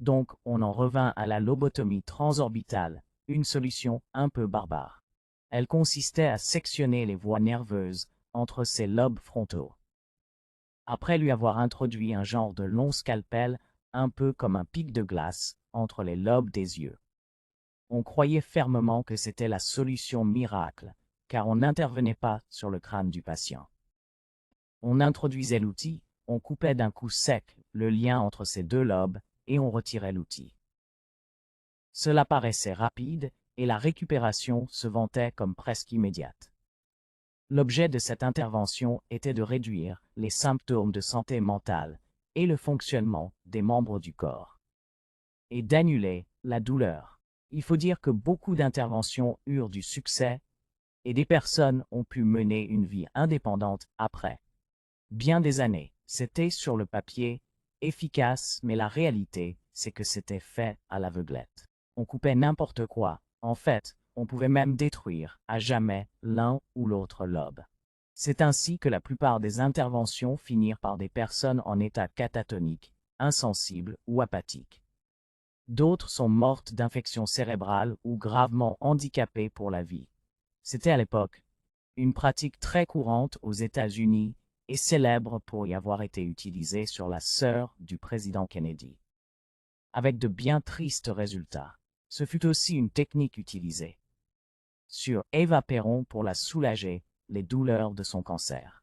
Donc on en revint à la lobotomie transorbitale, une solution un peu barbare. Elle consistait à sectionner les voies nerveuses entre ses lobes frontaux. Après lui avoir introduit un genre de long scalpel, un peu comme un pic de glace, entre les lobes des yeux. On croyait fermement que c'était la solution miracle, car on n'intervenait pas sur le crâne du patient. On introduisait l'outil, on coupait d'un coup sec le lien entre ces deux lobes et on retirait l'outil. Cela paraissait rapide et la récupération se vantait comme presque immédiate. L'objet de cette intervention était de réduire les symptômes de santé mentale et le fonctionnement des membres du corps, et d'annuler la douleur. Il faut dire que beaucoup d'interventions eurent du succès et des personnes ont pu mener une vie indépendante après. Bien des années, c'était sur le papier efficace, mais la réalité, c'est que c'était fait à l'aveuglette. On coupait n'importe quoi. En fait, on pouvait même détruire à jamais l'un ou l'autre lobe. C'est ainsi que la plupart des interventions finirent par des personnes en état catatonique, insensibles ou apathiques. D'autres sont mortes d'infections cérébrales ou gravement handicapées pour la vie. C'était à l'époque une pratique très courante aux États-Unis et célèbre pour y avoir été utilisée sur la sœur du président Kennedy, avec de bien tristes résultats. Ce fut aussi une technique utilisée sur Eva Perón pour la soulager les douleurs de son cancer.